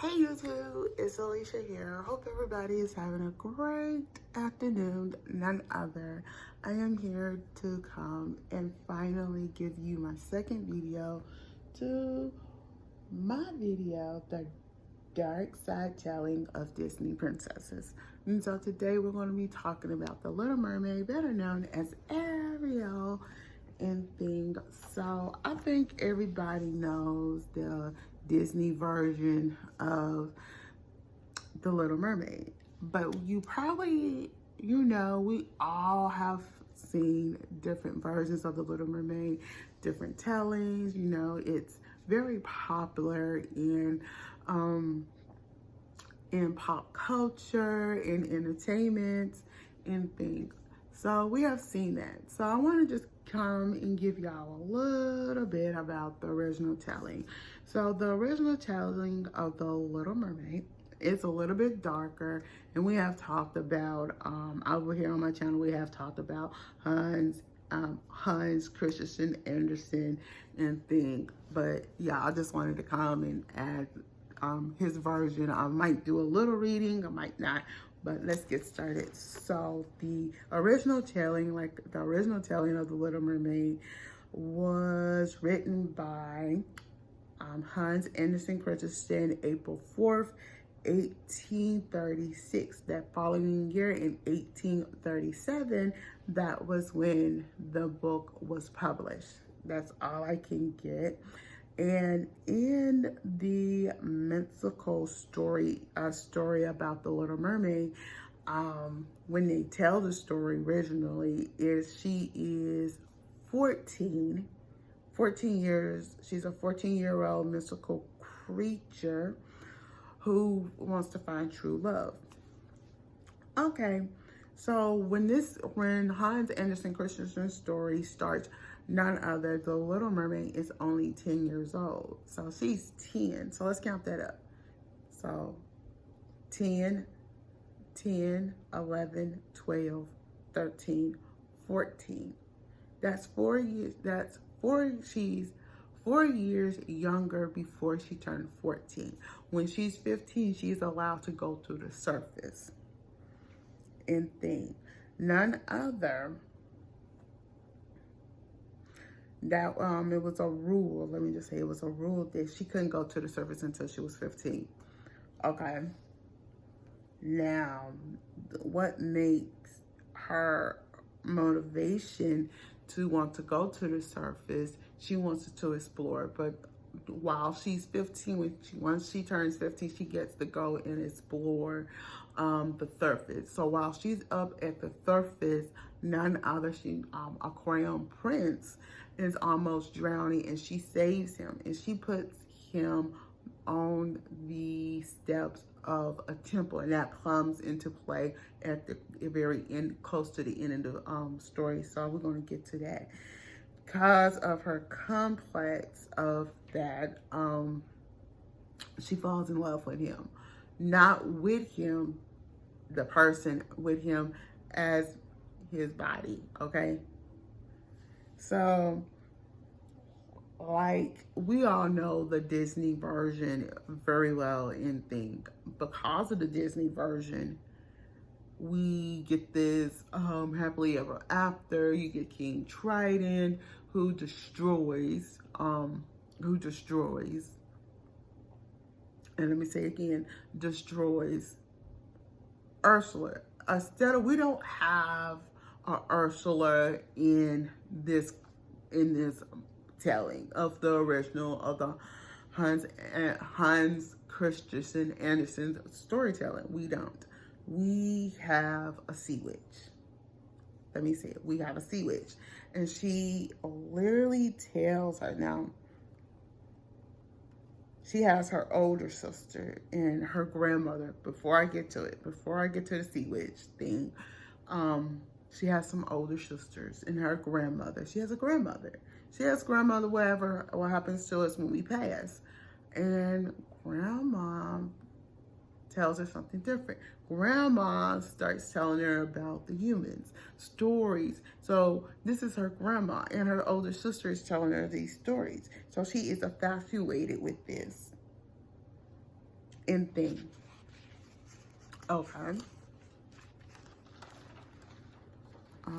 Hey YouTube, it's Alicia here. Hope everybody is having a great afternoon. None other. I am here to come and finally give you my second video to my video, the dark side telling of Disney princesses. And so today we're going to be talking about the Little Mermaid, better known as Ariel and things. So I think everybody knows the Disney version of the Little Mermaid, but you probably, we all have seen different versions of the Little Mermaid, different tellings. It's very popular in pop culture, in entertainment, and things. So we have seen that. So I want to just come and give y'all a little bit about the original telling. So the original telling of the Little Mermaid is a little bit darker, and we have talked about, over here on my channel, we have talked about Hans Christian Andersen and things. But yeah, I just wanted to come and add his version. I might do a little reading, I might not, but let's get started. So the original telling, of the Little Mermaid, was written by Hans Christian April 4th, 1836. That following year, in 1837, that was when the book was published. That's all I can get. And in the mythical story about the Little Mermaid, when they tell the story originally, she is 14 years. She's a 14-year-old mystical creature who wants to find true love. Okay, so when Hans Christian's story starts, none other, the Little Mermaid is only 10 years old. So she's 10. So let's count that up. So 10, 11, 12, 13, 14. That's 4 years. She's 4 years younger before she turned 14. When she's 15, she's allowed to go to the surface and thing. None other. That it was a rule. Let me just say, it was a rule that she couldn't go to the surface until she was 15. Okay. Now, what makes her motivation to want to go to the surface? She wants to explore, but while she's 15, once she turns 15, she gets to go and explore the surface. So while she's up at the surface, none other, a crown prince is almost drowning, and she saves him, and she puts him on the steps of a temple, and that comes into play at the very end, close to the end of the story. So we're going to get to that. Because of her complex of that, she falls in love with him. Not with him, the person, with him as his body, okay? So, like, we all know the Disney version very well and think, because of the Disney version, we get this happily ever after. You get King Triton, who destroys, and let me say again, destroys Ursula. We don't have Ursula in this telling of the original of the Hans Christian Andersen's storytelling. We don't. We have a sea witch. Let me say it. We have a sea witch, and she literally tells her. Now, she has her older sister and her grandmother. Before I get to the sea witch thing, she has some older sisters and her grandmother. She has grandmother, whatever, what happens to us when we pass. And grandma tells her something different. Grandma starts telling her about the humans, stories. So this is her grandma, and her older sister is telling her these stories. So she is infatuated with this. and thing. Okay. Let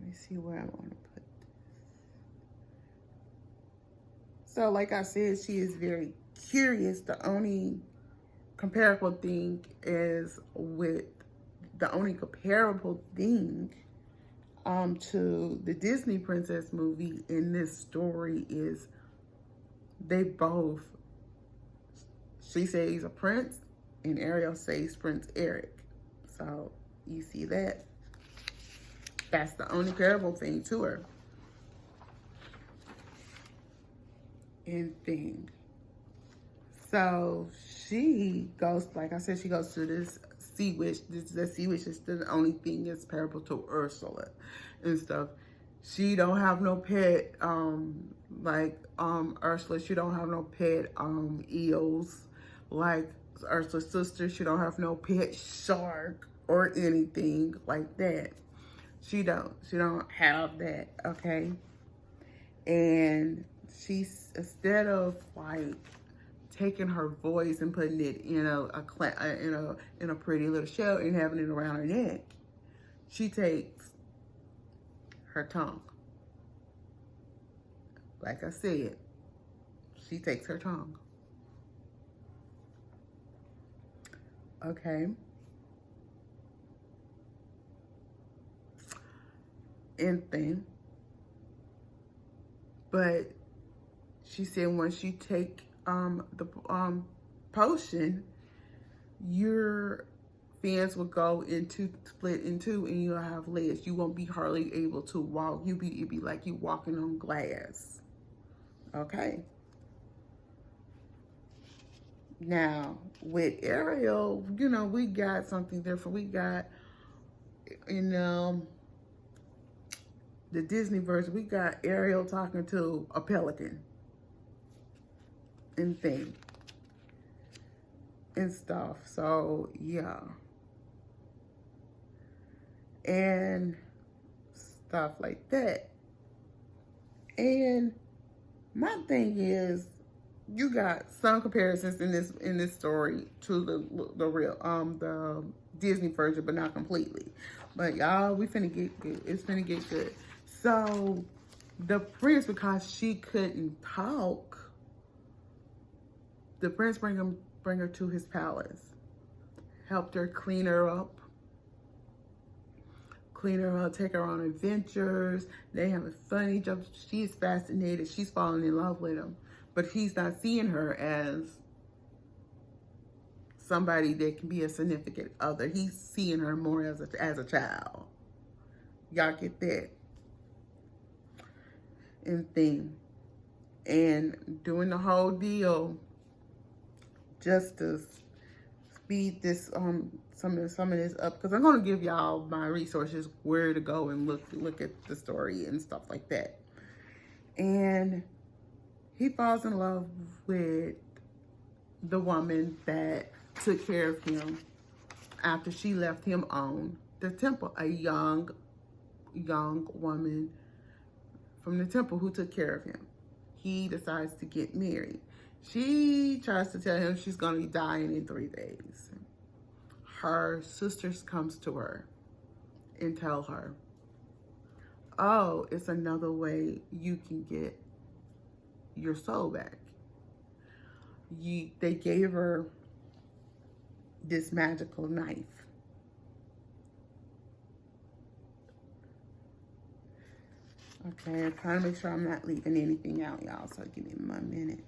me see where I want to put this. So, like I said, she is very curious. The only comparable thing is with the only comparable thing to the Disney princess movie in this story is they both, she says he's a prince and Ariel says Prince Eric. So you see that? That's the only comparable thing to her. And thing. So she goes, like I said, she goes to this sea witch. The sea witch is the only thing that's comparable to Ursula and stuff. She don't have no pet, like Ursula. She don't have no pet eels like Ursula's sister. She don't have no pet shark or anything like that. She don't have that. Okay, and she's, instead of like taking her voice and putting it in a pretty little shell and having it around her neck, she takes her tongue. Like I said, she takes her tongue. Okay. And thing. But she said once you take the potion, your fins will go into, split in two, and you'll have legs. You won't be hardly able to walk. It'd be like you walking on glass. Okay. Now with Ariel, you know, we got something different. We got, you know, the Disney version, we got Ariel talking to a pelican and thing and stuff. So yeah, and stuff like that. And my thing is, you got some comparisons in this story to the real the Disney version, but not completely. But y'all, we finna get good. It's finna get good. So the prince, because she couldn't talk, the prince bring her to his palace, helped her clean her up, take her on adventures. They have a funny joke. She's fascinated. She's falling in love with him, but he's not seeing her as somebody that can be a significant other. He's seeing her more as a child. Y'all get that? And thing. And doing the whole deal just to speed this some of this up, because I'm going to give y'all my resources where to go and look at the story and stuff like that. And he falls in love with the woman that took care of him after she left him on the temple, a young woman from the temple who took care of him. He decides to get married. She tries to tell him she's going to be dying in 3 days. Her sisters comes to her and tell her, oh, it's another way you can get your soul back. They gave her this magical knife. Okay, I'm trying to make sure I'm not leaving anything out, y'all, so give me my minutes.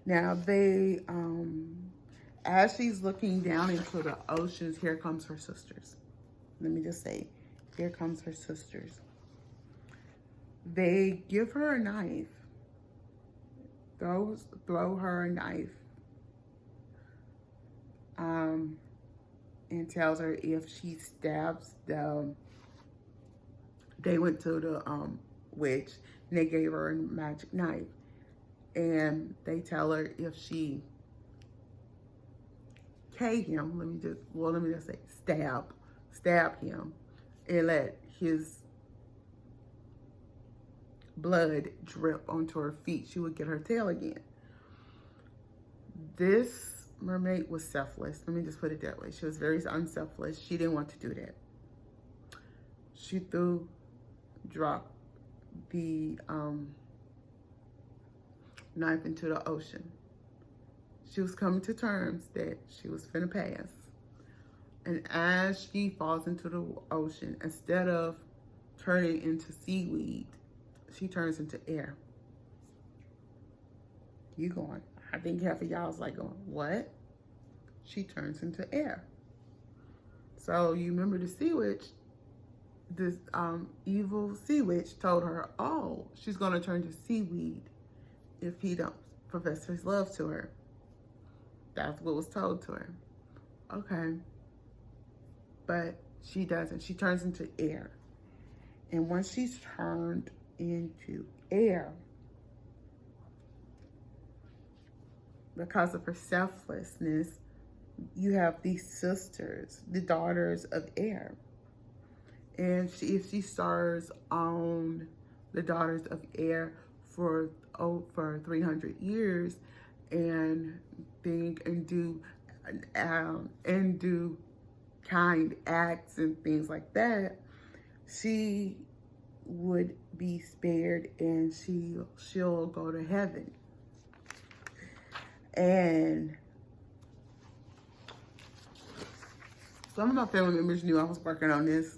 Now they, as she's looking down into the oceans, here comes her sisters. Let me just say, here comes her sisters. They give her a knife. Throw her a knife. And tells her if she stabs they went to the witch and they gave her a magic knife. And they tell her if she decay him. Let me just say stab him and let his blood drip onto her feet, she would get her tail again. This mermaid was selfless. Let me just put it that way. She was very unselfless. She didn't want to do that. She dropped the knife into the ocean. She was coming to terms that she was finna pass. And as she falls into the ocean, instead of turning into seaweed, she turns into air. You going? I think half of y'all was like going, what? She turns into air. So you remember the sea witch, this evil sea witch told her, oh, she's gonna turn to seaweed if he don't profess his love to her. That's what was told to her. Okay. But she doesn't. She turns into air. And once she's turned into air, because of her selflessness, you have these sisters, the daughters of air. And if she stars on the daughters of air for 300 years and think and do kind acts and things like that, she would be spared and she'll go to heaven. And some of my family members knew I was working on this,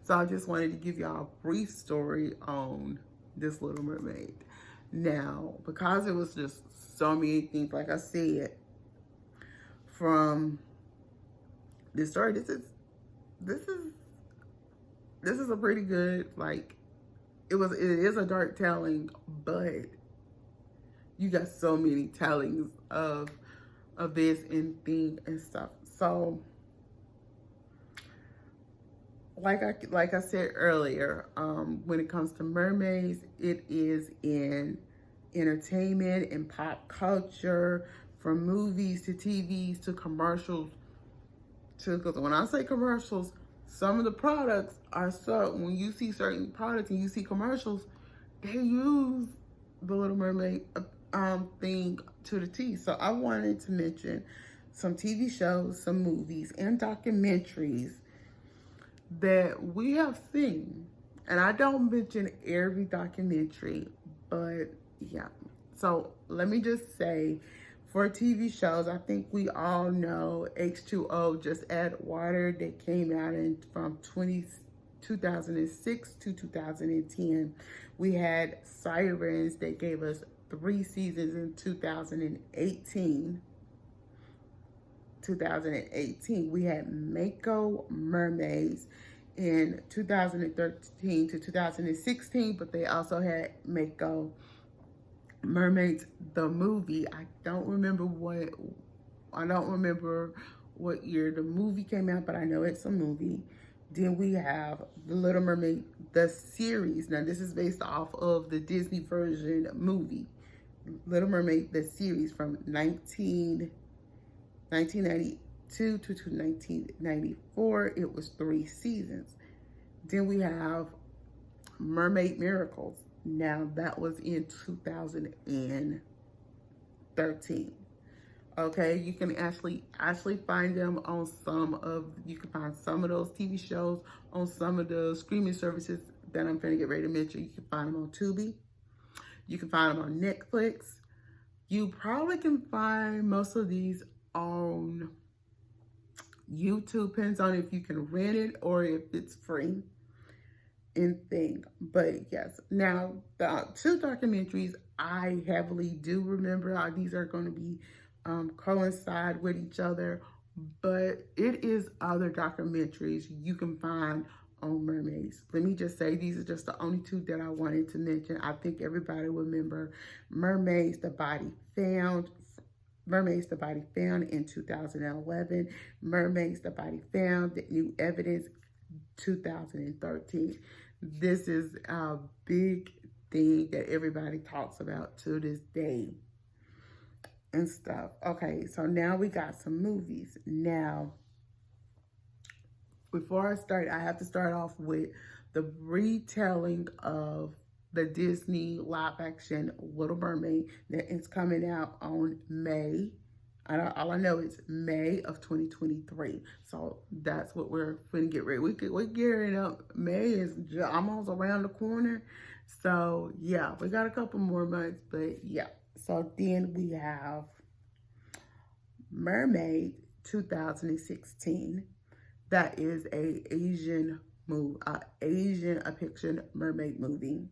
so I just wanted to give y'all a brief story on this Little Mermaid. Now, because it was just so many things, like I said, from this story, this is a pretty good, like, it is a dark telling, but you got so many tellings of this and thing and stuff. So like I said earlier, when it comes to mermaids, it is in entertainment and pop culture, from movies to TVs to commercials. Because when I say commercials, some of the products are so, when you see certain products and you see commercials, they use the Little Mermaid thing to the T. So I wanted to mention some TV shows, some movies, and documentaries that we have seen. And I don't mention every documentary, but yeah. So let me just say, for TV shows, I think we all know H2O, Just Add Water, that came out from 2006 to 2010. We had Sirens that gave us 3 seasons in 2018. We had Mako, Mermaids in 2013 to 2016, but they also had Mako, Mermaids the movie. I don't remember what year the movie came out, but I know it's a movie. Then we have The Little Mermaid, the series. Now this is based off of the Disney version movie. Little Mermaid, the series from 1992 to 1994. It was 3 seasons. Then we have Mermaid Miracles. Now that was in 2013. Okay, you can actually find them on you can find some of those TV shows on some of the streaming services that I'm going to get ready to mention. You can find them on Tubi. You can find them on Netflix. You probably can find most of these on YouTube. Depends on if you can rent it or if it's free and thing. But yes, now the 2 documentaries I heavily do remember. These are going to be coincide with each other, but it is other documentaries you can find on mermaids. Let me just say, these are just the only 2 that I wanted to mention. I think everybody will remember Mermaids, the Body Found in 2011, Mermaids, the Body Found, the New Evidence, 2013. This is a big thing that everybody talks about to this day. and stuff. Okay, so now we got some movies. Now, before I start, I have to start off with the retelling of the Disney live action Little Mermaid that is coming out on May. All I know is May of 2023. So that's what we're going to get ready. We're gearing up. May is almost around the corner. So yeah, we got a couple more months, but yeah. So then we have Mermaid 2016. That is a Asian movie, a picture mermaid movie.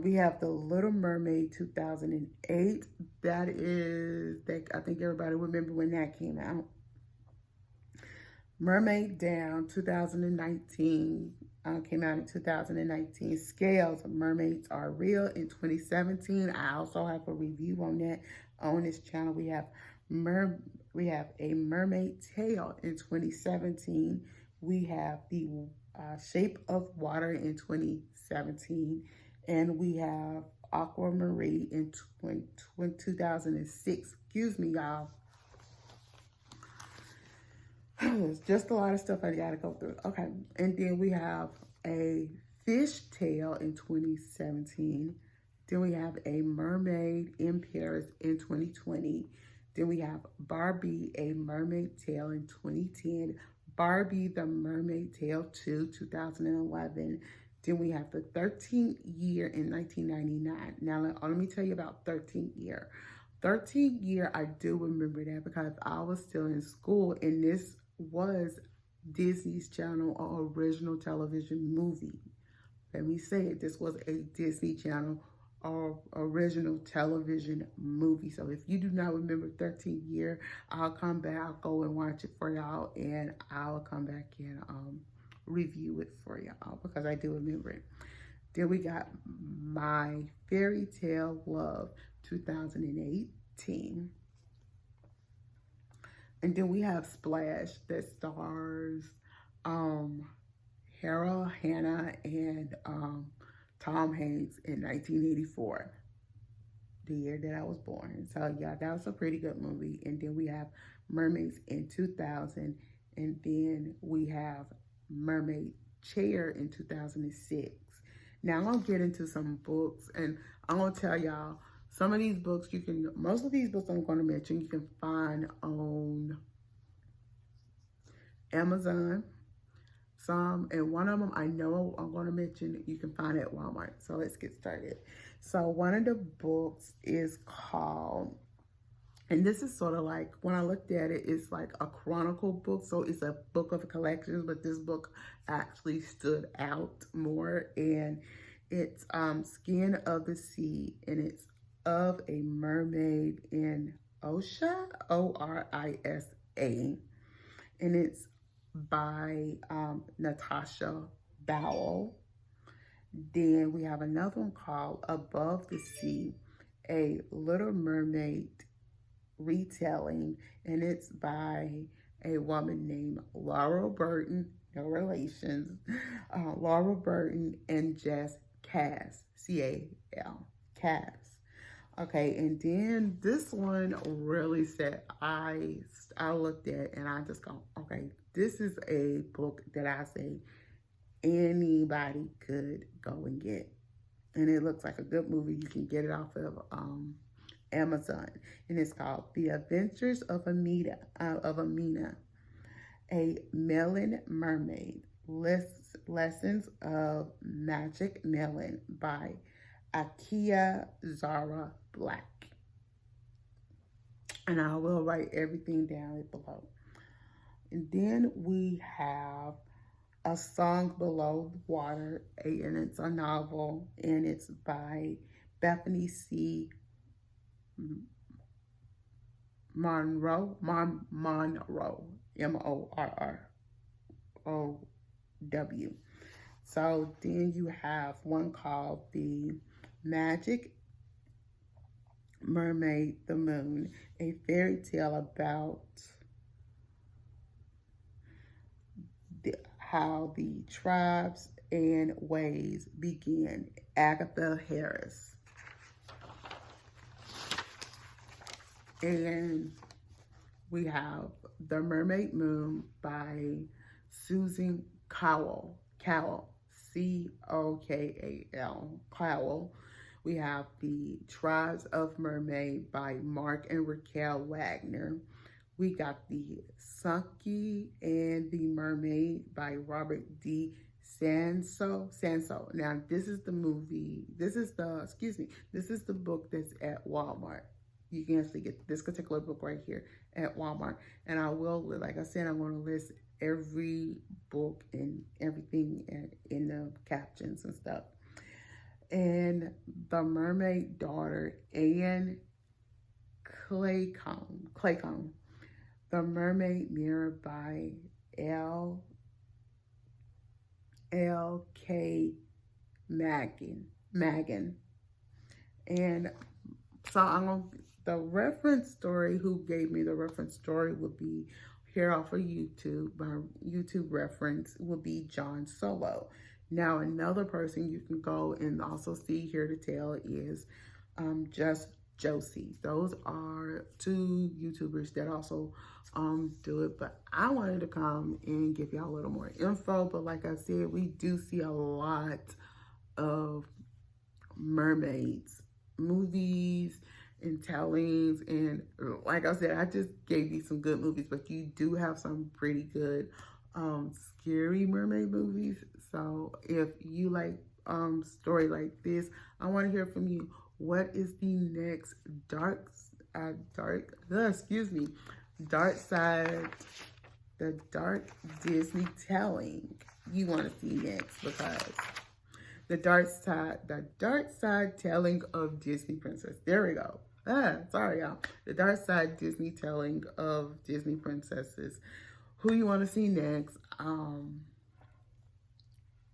We have The Little Mermaid 2008. That is, I think everybody remember when that came out. Mermaid Down 2019 came out in 2019. Scales of Mermaids Are Real in 2017. I also have a review on that on this channel. We have a Mermaid Tale in 2017. We have The Shape of Water in 2017. And we have Aquamarine in 2006. Excuse me, y'all. There's just a lot of stuff I gotta go through. Okay, and then we have a Fish Tale in 2017. Then we have a Mermaid in Paris in 2020. Then we have Barbie, a Mermaid Tale in 2010. Barbie, the Mermaid Tale 2, 2011. Then we have the 13th Year in 1999. Now, let me tell you about 13th Year. 13th Year, I do remember that because I was still in school, and this was Disney's Channel original television movie. Let me say it. This was a Disney Channel original television movie. So if you do not remember 13th Year, I'll come back. I'll go and watch it for y'all, and I'll come back and review it for y'all because I do remember it. Then we got My Fairy Tale Love 2018. And then we have Splash that stars Hannah, and Tom Hanks in 1984, the year that I was born. So yeah, that was a pretty good movie. And then we have Mermaids in 2000, and then we have Mermaid Chair in 2006. Now I'm gonna get into some books, and I'm gonna tell y'all some of these books most of these books I'm gonna mention you can find on Amazon. Some, and one of them I know I'm gonna mention you can find at Walmart. So let's get started. So one of the books is called, and this is sort of like, when I looked at it, it's like a chronicle book. So it's a book of collections, but this book actually stood out more. And it's Skin of the Sea, and it's of a mermaid in Orisa, O-R-I-S-A. And it's by Natasha Bowell. Then we have another one called Above the Sea, a Little Mermaid retelling, and it's by a woman named Laura Burton, no relations, Laura Burton and Jess Cass, C-A-L, Cass. Okay, and then this one really said, I looked at and I just go, okay, this is a book that I say anybody could go and get. And it looks like a good movie. You can get it off of Amazon. And it's called The Adventures of Amina, a Melon Mermaid. Lessons of Magic Melon by Akia Zara Black. And I will write everything down below. And then we have A Song Below the Water, and it's a novel, and it's by Bethany C. Monroe, M-O-R-R-O-W. So then you have one called The Magic Mermaid, the Moon, a fairy tale about how the tribes and ways begin. Agatha Harris. And we have The Mermaid Moon by Susan Cowell. C-O-K-A-L. Cowell. We have The Tribes of Mermaid by Mark and Raquel Wagner. We got The Sunky and the Mermaid by Robert D. Sanso. Now, this is the movie. This is the book that's at Walmart. You can actually get this particular book right here at Walmart. And I will, like I said, I'm going to list every book and everything in the captions and stuff. And The Mermaid Daughter, Anne Claycomb. The Mermaid Mirror by L.K. Magan. And so the reference story, who gave me the reference story would be here off of YouTube. My YouTube reference would be John Solo. Now, another person you can go and also see Here to Tell is Just Josie. Those are two YouTubers that also do it, but I wanted to come and give y'all a little more info. But like I said, we do see a lot of mermaids movies and tellings, and like I said, I just gave you some good movies, but you do have some pretty good scary mermaid movies. So if you like story like this, I want to hear from you. What is the next dark Disney telling you want to see next? Because the dark side telling of Disney Princess. There we go. Sorry, y'all. The dark side Disney telling of Disney princesses. Who you want to see next?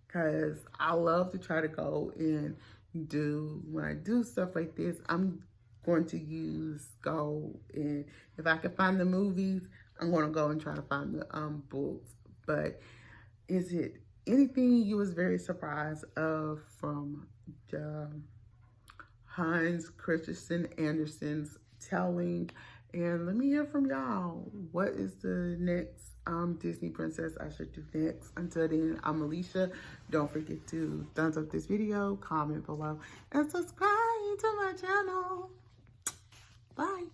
Because I love to try to go and when I do stuff like this, I'm going to go and if I can find the movies, I'm going to go and try to find the books. But is it anything you was very surprised of from Hans Christian Andersen's telling? And let me hear from y'all. What is the next Disney princess I should do next? Until then, I'm Alicia. Don't forget to thumbs up this video, comment below, and subscribe to my channel. Bye.